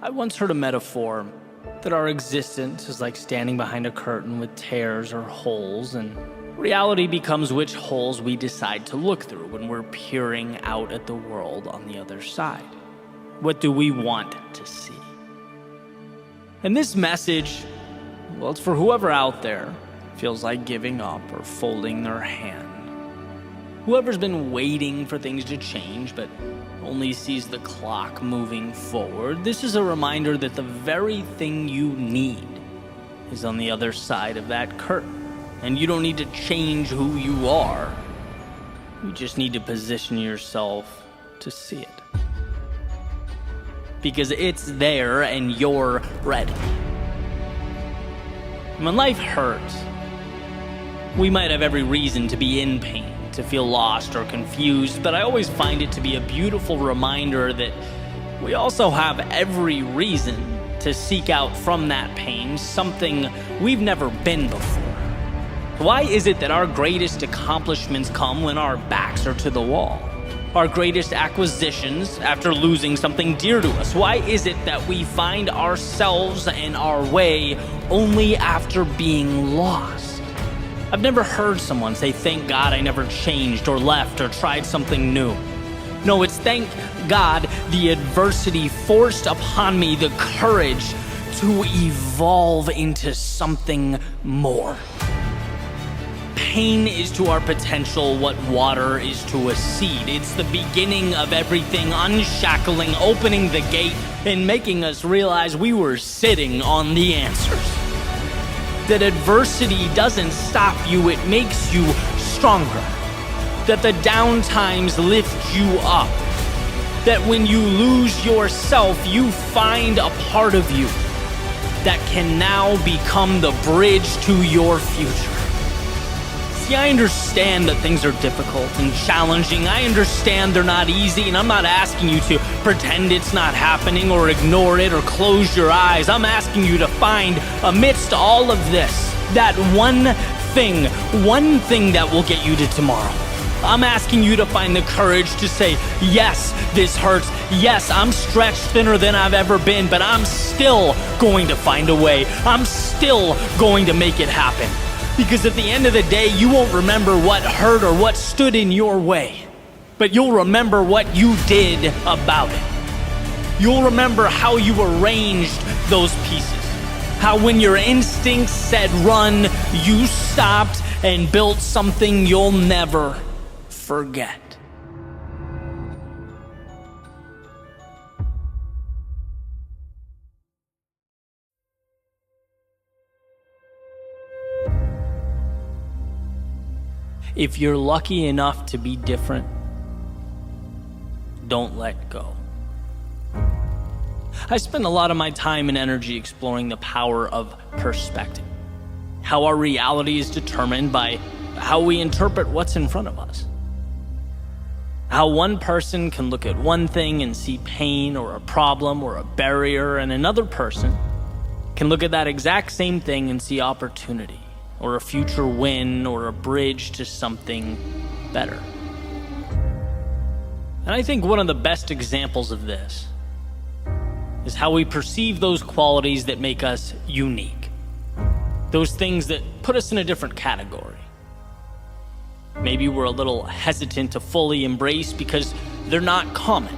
I once heard a metaphor that our existence is like standing behind a curtain with tears or holes, and reality becomes which holes we decide to look through when we're peering out at the world on the other side. What do we want to see? And this message, well, it's for whoever out there feels like giving up or folding their hand. Whoever's been waiting for things to change but only sees the clock moving forward, this is a reminder that the very thing you need is on the other side of that curtain. And you don't need to change who you are. You just need to position yourself to see it. Because it's there and you're ready. When life hurts, we might have every reason to be in pain, to feel lost or confused, but I always find it to be a beautiful reminder that we also have every reason to seek out from that pain something we've never been before. Why is it that our greatest accomplishments come when our backs are to the wall? Our greatest acquisitions after losing something dear to us? Why is it that we find ourselves and our way only after being lost? I've never heard someone say, "Thank God I never changed or left or tried something new." No, it's thank God the adversity forced upon me the courage to evolve into something more. Pain is to our potential what water is to a seed. It's the beginning of everything, unshackling, opening the gate, and making us realize we were sitting on the answers. That adversity doesn't stop you, it makes you stronger. That the down times lift you up. That when you lose yourself, you find a part of you that can now become the bridge to your future. See, I understand that things are difficult and challenging. I understand they're not easy, and I'm not asking you to pretend it's not happening or ignore it or close your eyes. I'm asking you to find, amidst all of this, that one thing that will get you to tomorrow. I'm asking you to find the courage to say, yes, this hurts. Yes, I'm stretched thinner than I've ever been, but I'm still going to find a way. I'm still going to make it happen. Because at the end of the day, you won't remember what hurt or what stood in your way, but you'll remember what you did about it. You'll remember how you arranged those pieces. How when your instincts said run, you stopped and built something you'll never forget. If you're lucky enough to be different, don't let go. I spend a lot of my time and energy exploring the power of perspective. How our reality is determined by how we interpret what's in front of us. How one person can look at one thing and see pain or a problem or a barrier, and another person can look at that exact same thing and see opportunity, or a future win, or a bridge to something better. And I think one of the best examples of this is how we perceive those qualities that make us unique. Those things that put us in a different category. Maybe we're a little hesitant to fully embrace because they're not common.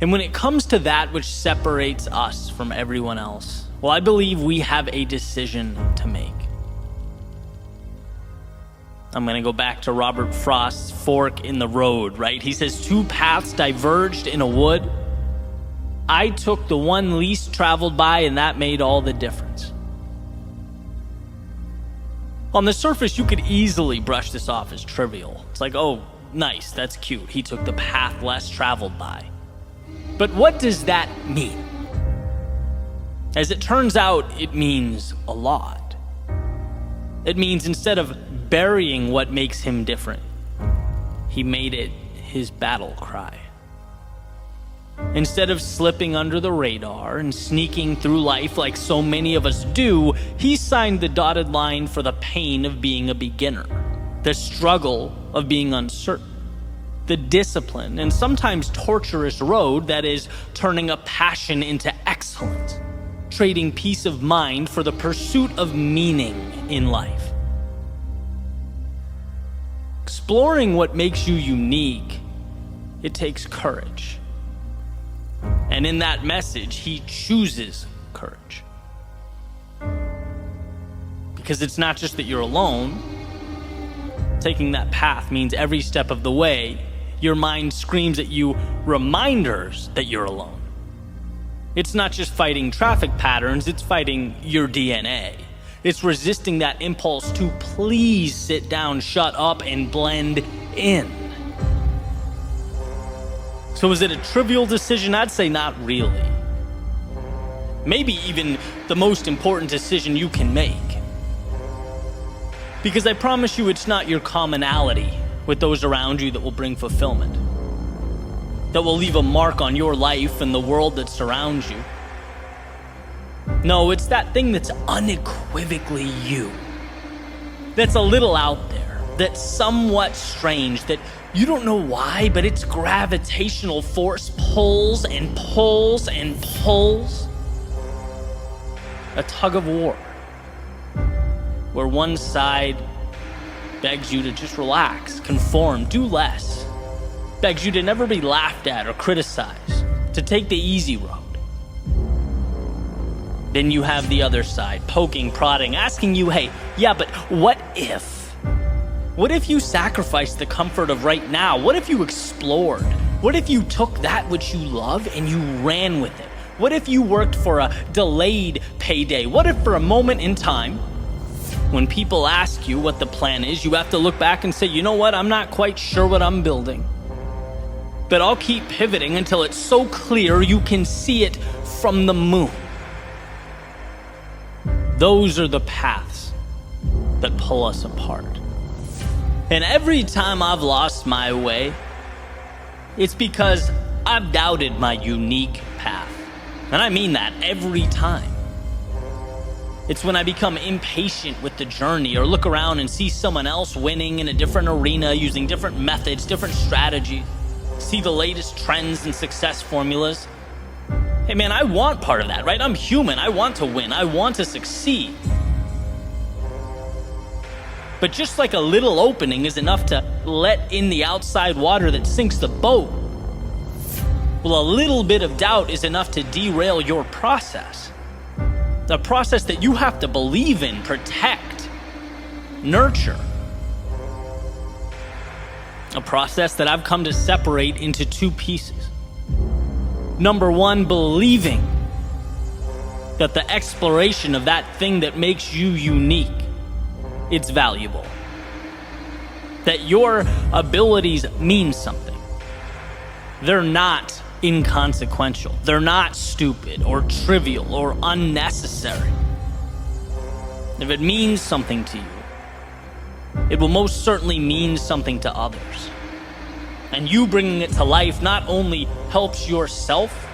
And when it comes to that which separates us from everyone else, well, I believe we have a decision to make. I'm going to go back to Robert Frost's fork in the road, right? He says, 2 paths diverged in a wood. I took the one least traveled by, and that made all the difference. On the surface, you could easily brush this off as trivial. It's like, oh, nice, that's cute. He took the path less traveled by. But what does that mean? As it turns out, it means a lot. It means instead of burying what makes him different, he made it his battle cry. Instead of slipping under the radar and sneaking through life like so many of us do, he signed the dotted line for the pain of being a beginner, the struggle of being uncertain. the discipline and sometimes torturous road that is turning a passion into excellence, trading peace of mind for the pursuit of meaning in life. Exploring what makes you unique, it takes courage. And in that message, he chooses courage. Because it's not just that you're alone. Taking that path means every step of the way, your mind screams at you reminders that you're alone. It's not just fighting traffic patterns, it's fighting your DNA. It's resisting that impulse to please sit down, shut up, and blend in. So is it a trivial decision? I'd say not really. Maybe even the most important decision you can make. Because I promise you it's not your commonality with those around you that will bring fulfillment, that will leave a mark on your life and the world that surrounds you. No, it's that thing that's unequivocally you, that's a little out there, that's somewhat strange, that you don't know why, but its gravitational force pulls and pulls and pulls. A tug of war, where one side begs you to just relax, conform, do less, begs you to never be laughed at or criticized, to take the easy road. Then you have the other side, poking, prodding, asking you, hey, yeah, but what if? What if you sacrificed the comfort of right now? What if you explored? What if you took that which you love and you ran with it? What if you worked for a delayed payday? What if for a moment in time, when people ask you what the plan is, you have to look back and say, you know what, I'm not quite sure what I'm building, but I'll keep pivoting until it's so clear you can see it from the moon. Those are the paths that pull us apart. And every time I've lost my way, it's because I've doubted my unique path. And I mean that every time. It's when I become impatient with the journey or look around and see someone else winning in a different arena using different methods, different strategies, see the latest trends and success formulas. Hey man, I want part of that, right? I'm human. I want to win. I want to succeed. But just like a little opening is enough to let in the outside water that sinks the boat, well, a little bit of doubt is enough to derail your process. The process that you have to believe in, protect, nurture. A process that I've come to separate into two pieces. Number one, believing that the exploration of that thing that makes you unique, it's valuable. That your abilities mean something. They're not inconsequential. They're not stupid or trivial or unnecessary. If it means something to you, it will most certainly mean something to others. And you bringing it to life not only helps yourself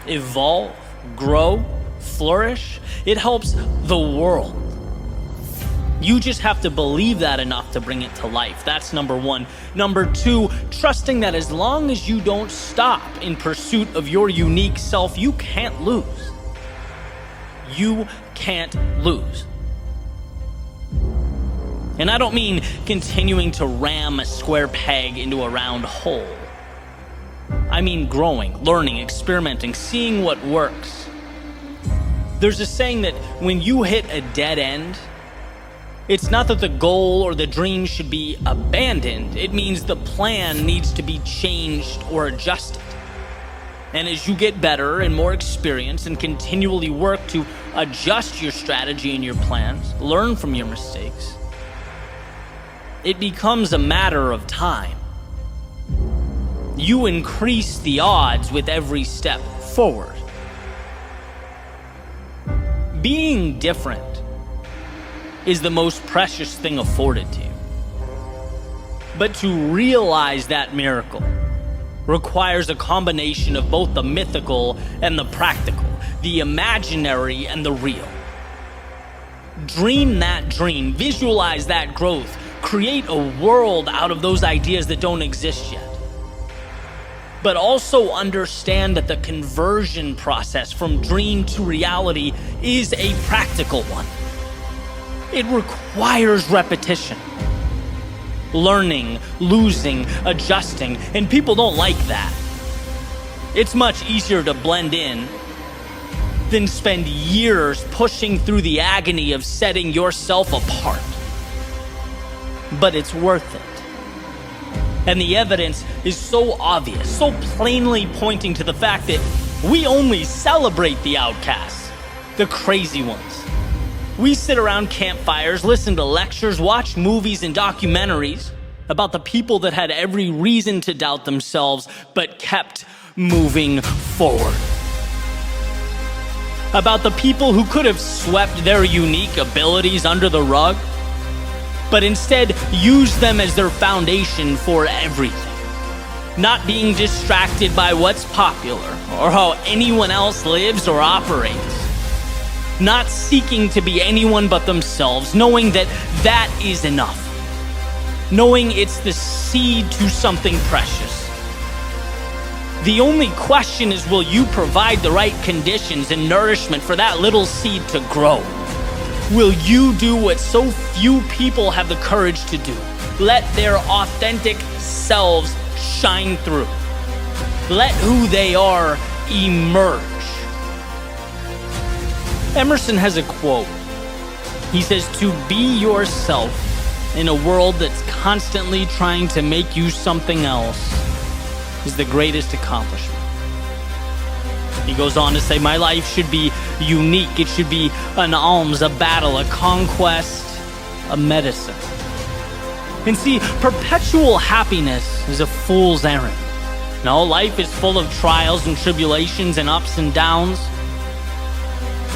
evolve, grow, flourish, it helps the world. You just have to believe that enough to bring it to life. That's number one. Number two, trusting that as long as you don't stop in pursuit of your unique self, you can't lose. You can't lose. And I don't mean continuing to ram a square peg into a round hole. I mean growing, learning, experimenting, seeing what works. There's a saying that when you hit a dead end, it's not that the goal or the dream should be abandoned. It means the plan needs to be changed or adjusted. And as you get better and more experienced and continually work to adjust your strategy and your plans, learn from your mistakes, it becomes a matter of time. You increase the odds with every step forward. Being different is the most precious thing afforded to you. But to realize that miracle requires a combination of both the mythical and the practical, the imaginary and the real. Dream that dream, visualize that growth, create a world out of those ideas that don't exist yet. but also understand that the conversion process from dream to reality is a practical one. It requires repetition. Learning, losing, adjusting, and people don't like that. It's much easier to blend in than spend years pushing through the agony of setting yourself apart. But it's worth it. And the evidence is so obvious, so plainly pointing to the fact that we only celebrate the outcasts, the crazy ones. We sit around campfires, listen to lectures, watch movies and documentaries about the people that had every reason to doubt themselves but kept moving forward. About the people who could have swept their unique abilities under the rug, but instead used them as their foundation for everything. Not being distracted by what's popular or how anyone else lives or operates. Not seeking to be anyone but themselves, knowing that that is enough. Knowing it's the seed to something precious. The only question is, will you provide the right conditions and nourishment for that little seed to grow? Will you do what so few people have the courage to do? Let their authentic selves shine through. Let who they are emerge. Emerson has a quote. He says, "To be yourself in a world that's constantly trying to make you something else is the greatest accomplishment." He goes on to say, "My life should be unique. It should be an alms, a battle, a conquest, a medicine." And see, perpetual happiness is a fool's errand. No, life is full of trials and tribulations and ups and downs.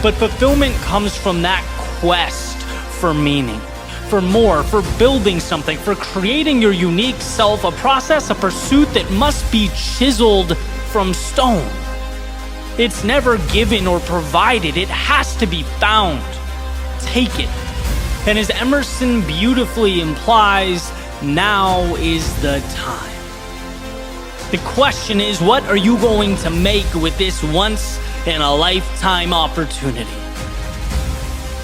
But fulfillment comes from that quest for meaning, for more, for building something, for creating your unique self, a process, a pursuit that must be chiseled from stone. It's never given or provided. It has to be found. Take it. And as Emerson beautifully implies, now is the time. The question is, what are you going to make with this once-in-a-lifetime opportunity?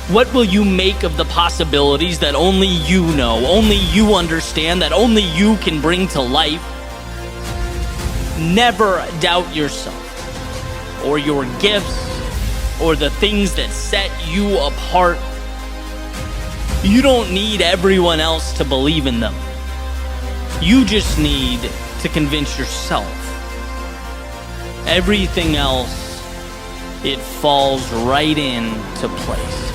What will you make of the possibilities that only you know, only you understand, that only you can bring to life? Never doubt yourself, or your gifts, or the things that set you apart. You don't need everyone else to believe in them. You just need to convince yourself. Everything else, it falls right into place.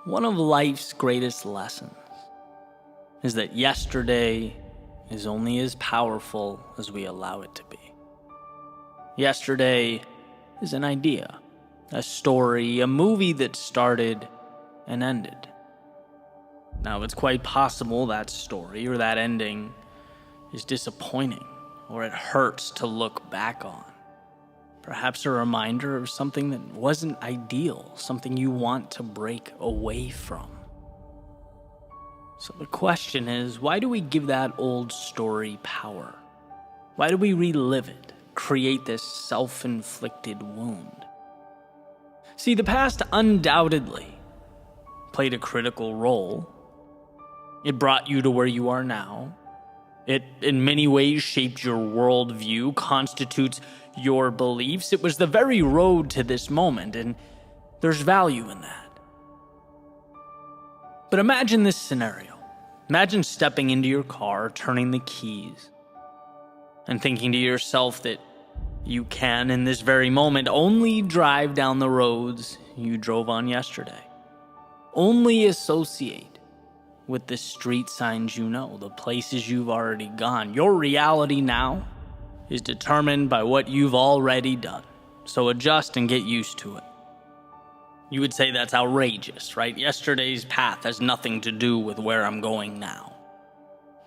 One of life's greatest lessons is that yesterday is only as powerful as we allow it to be. Yesterday is an idea, a story, a movie that started and ended. Now, it's quite possible that story or that ending is disappointing, or it hurts to look back on. Perhaps a reminder of something that wasn't ideal, something you want to break away from. So the question is, why do we give that old story power? Why do we relive it, create this self-inflicted wound? See, the past undoubtedly played a critical role. It brought you to where you are now. It, in many ways, shaped your worldview, constitutes your beliefs. It was the very road to this moment, and there's value in that. But imagine this scenario. Imagine stepping into your car, turning the keys, and thinking to yourself that you can, in this very moment, only drive down the roads you drove on yesterday. Only associate with the street signs you know, the places you've already gone. Your reality now is determined by what you've already done. So adjust and get used to it. You would say that's outrageous, right? Yesterday's path has nothing to do with where I'm going now.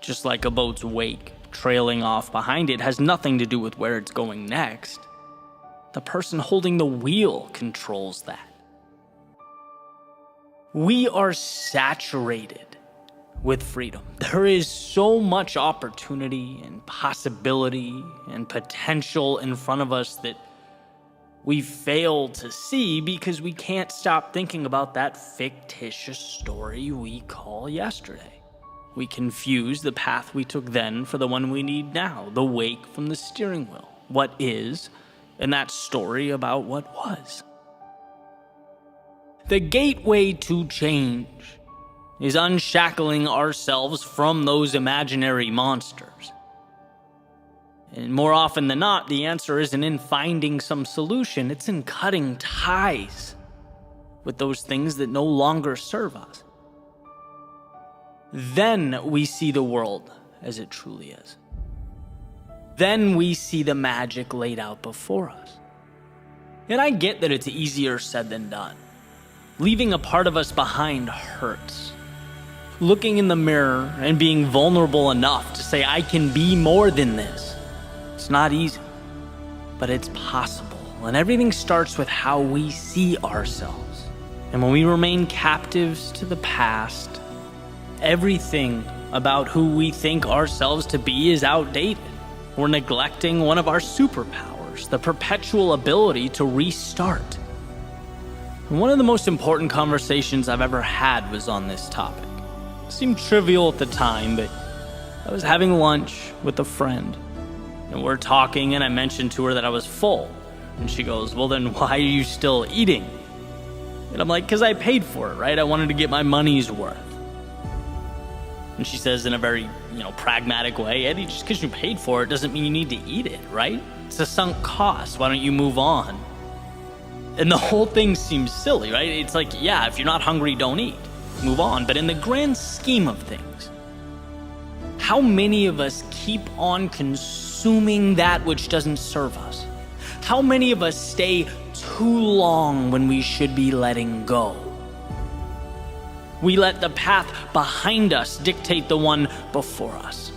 Just like a boat's wake trailing off behind it has nothing to do with where it's going next. The person holding the wheel controls that. We are saturated with freedom. There is so much opportunity and possibility and potential in front of us that we fail to see because we can't stop thinking about that fictitious story we call yesterday. We confuse the path we took then for the one we need now, the wake from the steering wheel, what is, and that story about what was. The gateway to change is unshackling ourselves from those imaginary monsters. And more often than not, the answer isn't in finding some solution, it's in cutting ties with those things that no longer serve us. Then we see the world as it truly is. Then we see the magic laid out before us. And I get that it's easier said than done. Leaving a part of us behind hurts. Looking in the mirror and being vulnerable enough to say, I can be more than this. It's not easy, but it's possible. And everything starts with how we see ourselves. And when we remain captives to the past, everything about who we think ourselves to be is outdated. We're neglecting one of our superpowers, the perpetual ability to restart. And one of the most important conversations I've ever had was on this topic. It seemed trivial at the time, but I was having lunch with a friend. And we're talking, and I mentioned to her that I was full. And she goes, well, then why are you still eating? And I'm like, because I paid for it, right? I wanted to get my money's worth. And she says in a very, pragmatic way, Eddie, just because you paid for it doesn't mean you need to eat it, right? It's a sunk cost. Why don't you move on? And the whole thing seems silly, right? It's like, yeah, if you're not hungry, don't eat. Move on. But in the grand scheme of things, how many of us keep on consuming that which doesn't serve us? How many of us stay too long when we should be letting go? We let the path behind us dictate the one before us.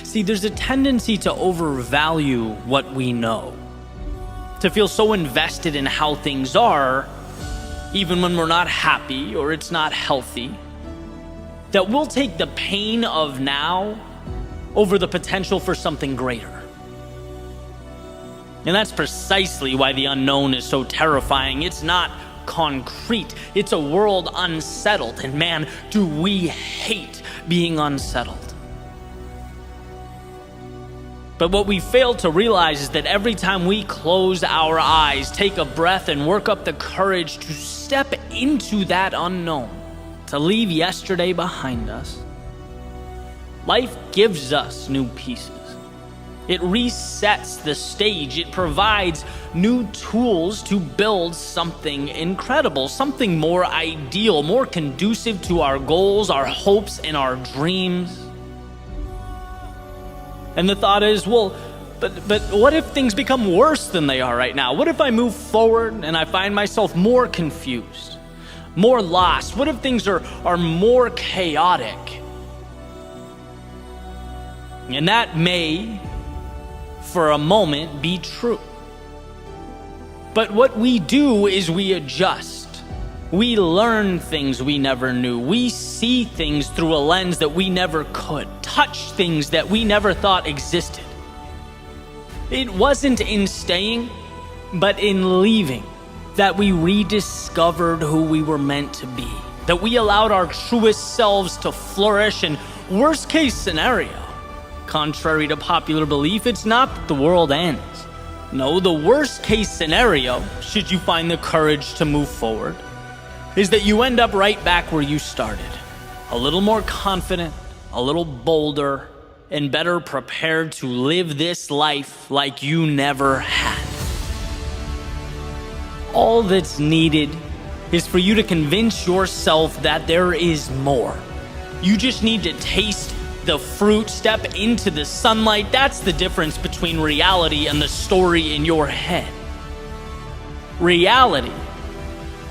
See, there's a tendency to overvalue what we know, to feel so invested in how things are, even when we're not happy or it's not healthy, that we'll take the pain of now over the potential for something greater. And that's precisely why the unknown is so terrifying. It's not concrete. It's a world unsettled. And man, do we hate being unsettled. But what we fail to realize is that every time we close our eyes, take a breath, and work up the courage to step into that unknown, to leave yesterday behind us, life gives us new pieces. It resets the stage. It provides new tools to build something incredible, something more ideal, more conducive to our goals, our hopes, and our dreams. And the thought is, well, but what if things become worse than they are right now? What if I move forward and I find myself more confused, more lost? What if things are more chaotic? And that may, for a moment, be true. But what we do is we adjust. We learn things we never knew. We see things through a lens that we never could. Touch things that we never thought existed. It wasn't in staying, but in leaving, that we rediscovered who we were meant to be. That we allowed our truest selves to flourish. And worst case scenario, contrary to popular belief, it's not that the world ends. No, the worst case scenario, should you find the courage to move forward, is that you end up right back where you started. A little more confident, a little bolder, and better prepared to live this life like you never had. All that's needed is for you to convince yourself that there is more. You just need to taste the fruit, step into the sunlight. That's the difference between reality and the story in your head. Reality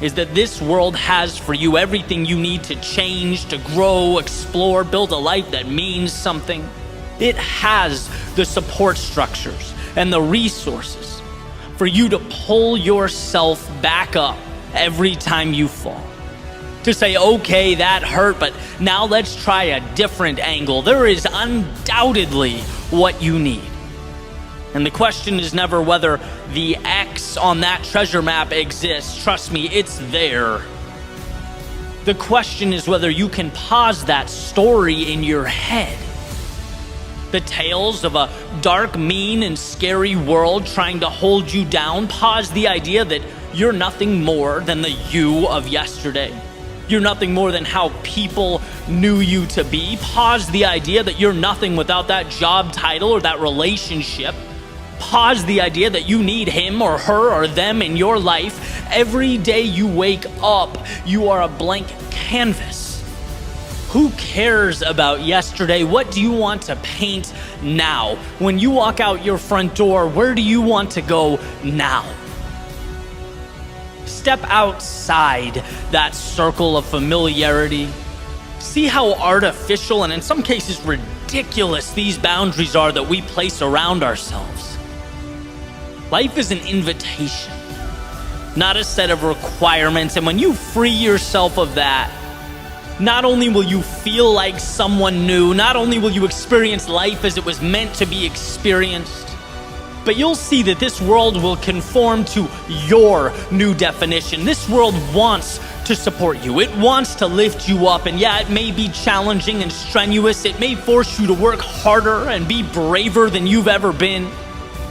is that this world has for you everything you need to change, to grow, explore, build a life that means something. It has the support structures and the resources for you to pull yourself back up every time you fall. To say, okay, that hurt, but now let's try a different angle. There is undoubtedly what you need. And the question is never whether the X on that treasure map exists. Trust me, it's there. The question is whether you can pause that story in your head. The tales of a dark, mean, and scary world trying to hold you down. Pause the idea that you're nothing more than the you of yesterday. You're nothing more than how people knew you to be. Pause the idea that you're nothing without that job title or that relationship. Pause the idea that you need him or her or them in your life. Every day you wake up, you are a blank canvas. Who cares about yesterday? What do you want to paint now? When you walk out your front door, where do you want to go now? Step outside that circle of familiarity. See how artificial and in some cases ridiculous these boundaries are that we place around ourselves. Life is an invitation, not a set of requirements. And when you free yourself of that, not only will you feel like someone new, not only will you experience life as it was meant to be experienced, but you'll see that this world will conform to your new definition. This world wants to support you. It wants to lift you up. And yeah, it may be challenging and strenuous. It may force you to work harder and be braver than you've ever been.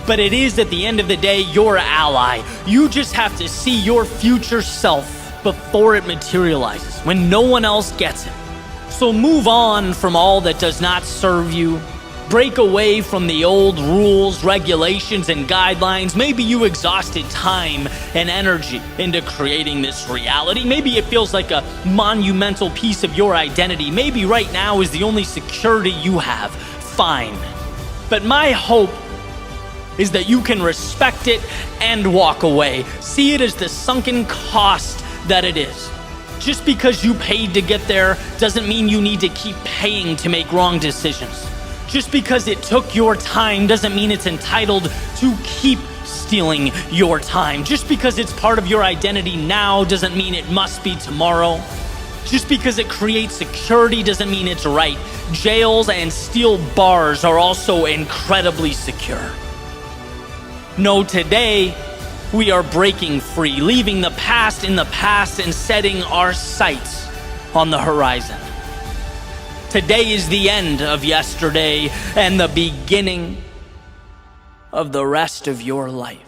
But it is, at the end of the day, your ally. You just have to see your future self before it materializes, when no one else gets it. So move on from all that does not serve you. Break away from the old rules, regulations, and guidelines. Maybe you exhausted time and energy into creating this reality. Maybe it feels like a monumental piece of your identity. Maybe right now is the only security you have. Fine. But my hope is that you can respect it and walk away. See it as the sunken cost that it is. Just because you paid to get there doesn't mean you need to keep paying to make wrong decisions. Just because it took your time doesn't mean it's entitled to keep stealing your time. Just because it's part of your identity now doesn't mean it must be tomorrow. Just because it creates security doesn't mean it's right. Jails and steel bars are also incredibly secure. No, today we are breaking free, leaving the past in the past and setting our sights on the horizon. Today is the end of yesterday and the beginning of the rest of your life.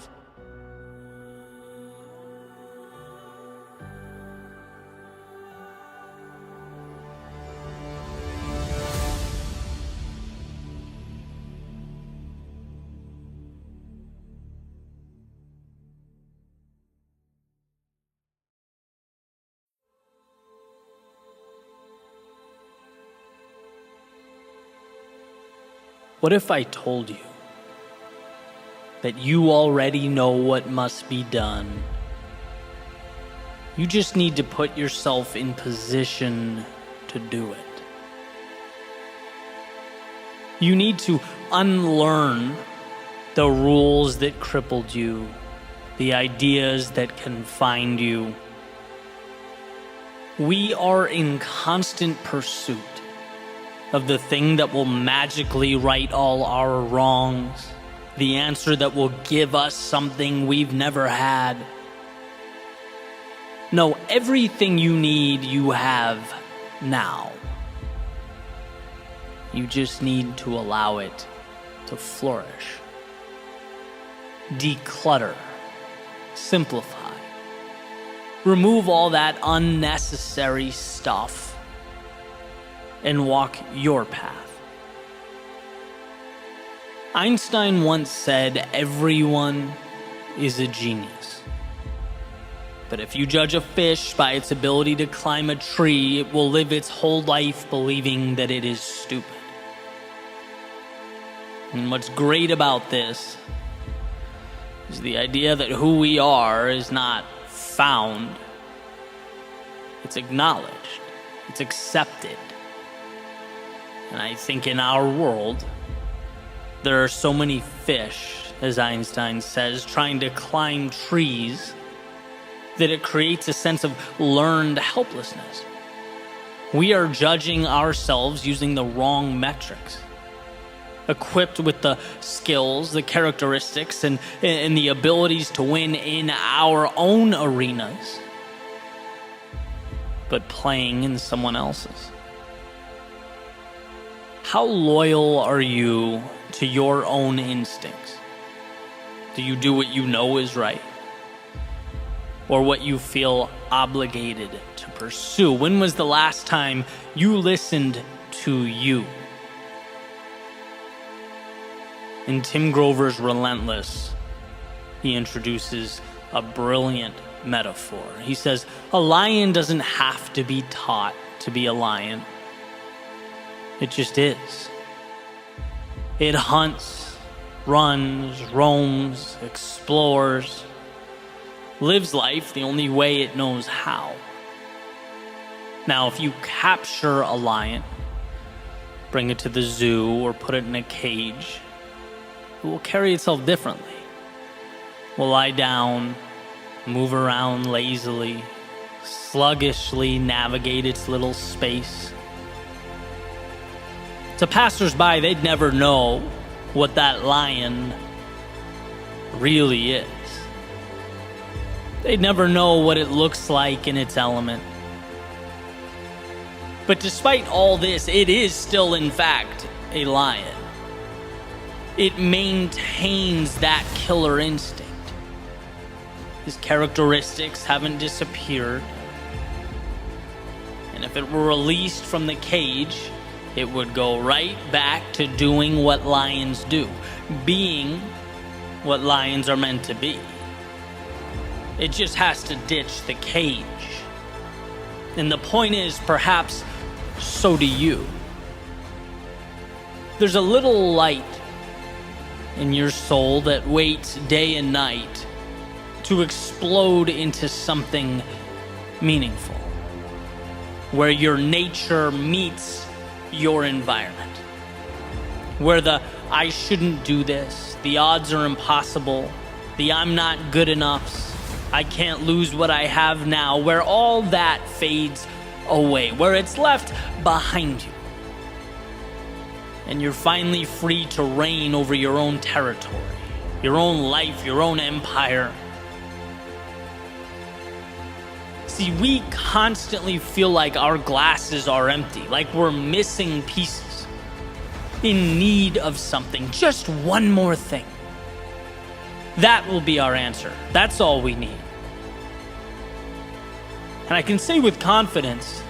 What if I told you that you already know what must be done? You just need to put yourself in position to do it. You need to unlearn the rules that crippled you, the ideas that confined you. We are in constant pursuit of the thing that will magically right all our wrongs, the answer that will give us something we've never had. No, everything you need, you have now. You just need to allow it to flourish. Declutter. Simplify. Remove all that unnecessary stuff and walk your path. Einstein once said, everyone is a genius. But if you judge a fish by its ability to climb a tree, it will live its whole life believing that it is stupid. And what's great about this is the idea that who we are is not found It's acknowledged. It's accepted. And I think in our world, there are so many fish, as Einstein says, trying to climb trees that it creates a sense of learned helplessness. We are judging ourselves using the wrong metrics. Equipped with the skills, the characteristics, and the abilities to win in our own arenas, but playing in someone else's. How loyal are you to your own instincts? Do you do what you know is right? Or what you feel obligated to pursue? When was the last time you listened to you? In Tim Grover's Relentless, he introduces a brilliant metaphor. He says, a lion doesn't have to be taught to be a lion. It just is. It hunts, runs, roams, explores, lives life the only way it knows how. Now, if you capture a lion, bring it to the zoo, or put it in a cage, it will carry itself differently. It will lie down, move around lazily, sluggishly navigate its little space. To passersby, they'd never know what that lion really is. They'd never know what it looks like in its element. But despite all this, it is still, in fact, a lion. It maintains that killer instinct. His characteristics haven't disappeared. And if it were released from the cage, it would go right back to doing what lions do, being what lions are meant to be. It just has to ditch the cage. And the point is, perhaps, so do you. There's a little light in your soul that waits day and night to explode into something meaningful, where your nature meets your environment, where the I shouldn't do this, the odds are impossible, the I'm not good enough, I can't lose what I have now, where all that fades away, where it's left behind you, and you're finally free to reign over your own territory, your own life, your own empire. See, we constantly feel like our glasses are empty, like we're missing pieces, in need of something, just one more thing. That will be our answer. That's all we need. And I can say with confidence,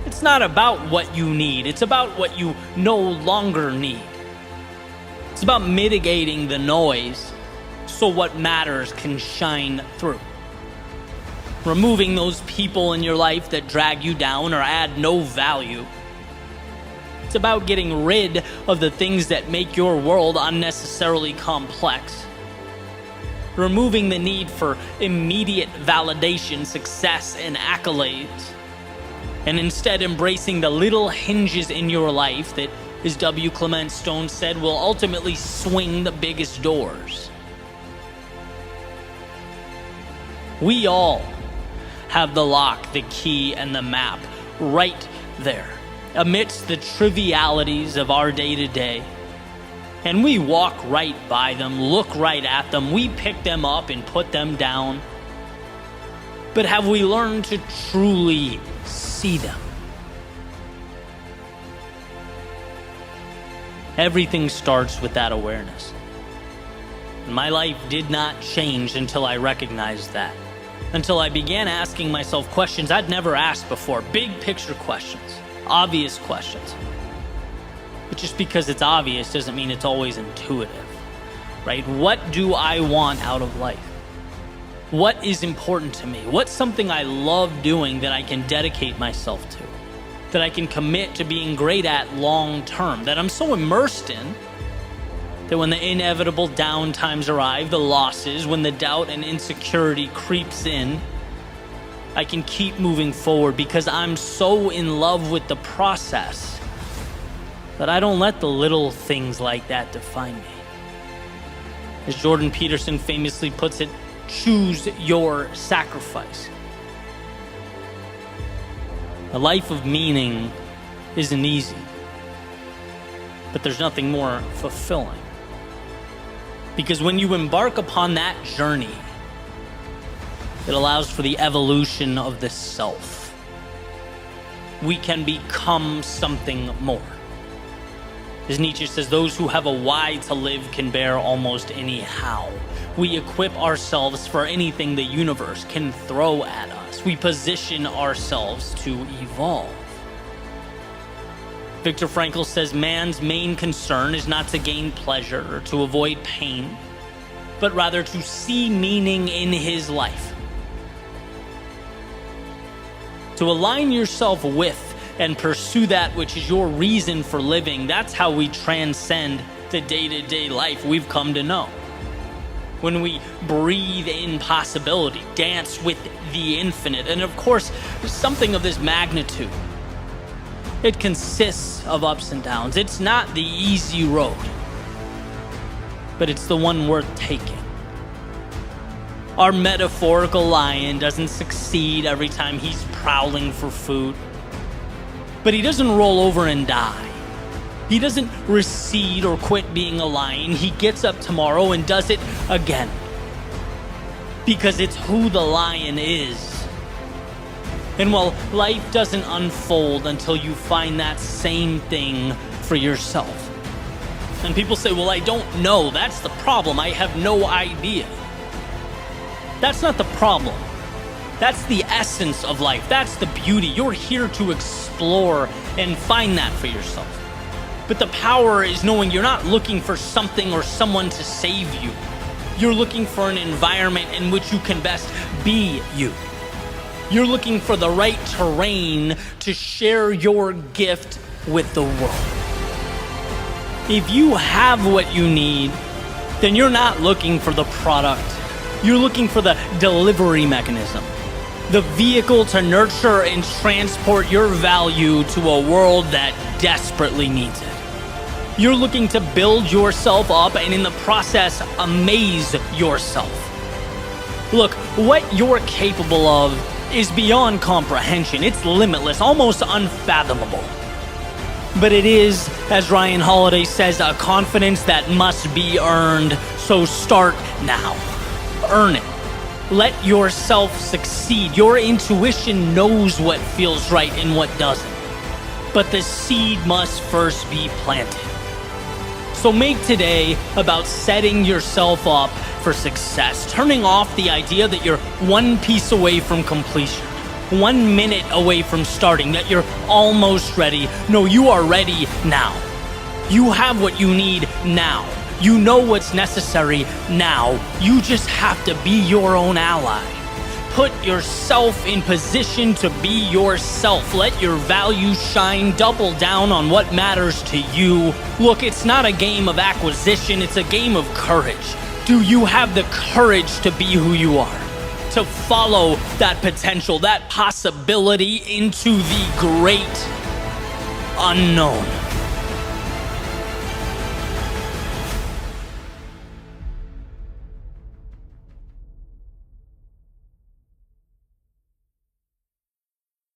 it's not about what you need, it's about what you no longer need. It's about mitigating the noise so what matters can shine through. Removing those people in your life that drag you down or add no value. It's about getting rid of the things that make your world unnecessarily complex. Removing the need for immediate validation, success, and accolades. And instead embracing the little hinges in your life that, as W. Clement Stone said, will ultimately swing the biggest doors. We all have the lock, the key, and the map right there, amidst the trivialities of our day-to-day. And we walk right by them, look right at them, we pick them up and put them down. But have we learned to truly see them? Everything starts with that awareness. My life did not change until I recognized that. Until I began asking myself questions I'd never asked before. Big picture questions. Obvious questions. But just because it's obvious doesn't mean it's always intuitive. Right? What do I want out of life? What is important to me? What's something I love doing that I can dedicate myself to? That I can commit to being great at long term? That I'm so immersed in that when the inevitable down times arrive, the losses, when the doubt and insecurity creeps in, I can keep moving forward because I'm so in love with the process that I don't let the little things like that define me. As Jordan Peterson famously puts it, choose your sacrifice. A life of meaning isn't easy, but there's nothing more fulfilling. Because when you embark upon that journey, it allows for the evolution of the self. We can become something more. As Nietzsche says, those who have a why to live can bear almost any how. We equip ourselves for anything the universe can throw at us. We position ourselves to evolve. Viktor Frankl says man's main concern is not to gain pleasure or to avoid pain, but rather to see meaning in his life. To align yourself with and pursue that which is your reason for living, that's how we transcend the day-to-day life we've come to know. When we breathe in possibility, dance with the infinite, and of course, something of this magnitude, it consists of ups and downs. It's not the easy road, but it's the one worth taking. Our metaphorical lion doesn't succeed every time he's prowling for food, but he doesn't roll over and die. He doesn't recede or quit being a lion. He gets up tomorrow and does it again, because it's who the lion is. And while life doesn't unfold until you find that same thing for yourself. And people say, well, I don't know. That's the problem. I have no idea. That's not the problem. That's the essence of life. That's the beauty. You're here to explore and find that for yourself. But the power is knowing you're not looking for something or someone to save you. You're looking for an environment in which you can best be you. You're looking for the right terrain to share your gift with the world. If you have what you need, then you're not looking for the product. You're looking for the delivery mechanism, the vehicle to nurture and transport your value to a world that desperately needs it. You're looking to build yourself up and in the process, amaze yourself. Look, what you're capable of is beyond comprehension. It's limitless, almost unfathomable. But it is, as Ryan Holiday says, a confidence that must be earned, so start now. Earn it. Let yourself succeed. Your intuition knows what feels right and what doesn't. But the seed must first be planted. So make today about setting yourself up for success, turning off the idea that you're one piece away from completion, 1 minute away from starting, that you're almost ready. No, you are ready now. You have what you need now. You know what's necessary now. You just have to be your own ally. Put yourself in position to be yourself. Let your values shine. Double down on what matters to you. Look, it's not a game of acquisition. It's a game of courage. Do you have the courage to be who you are? To follow that potential, that possibility into the great unknown?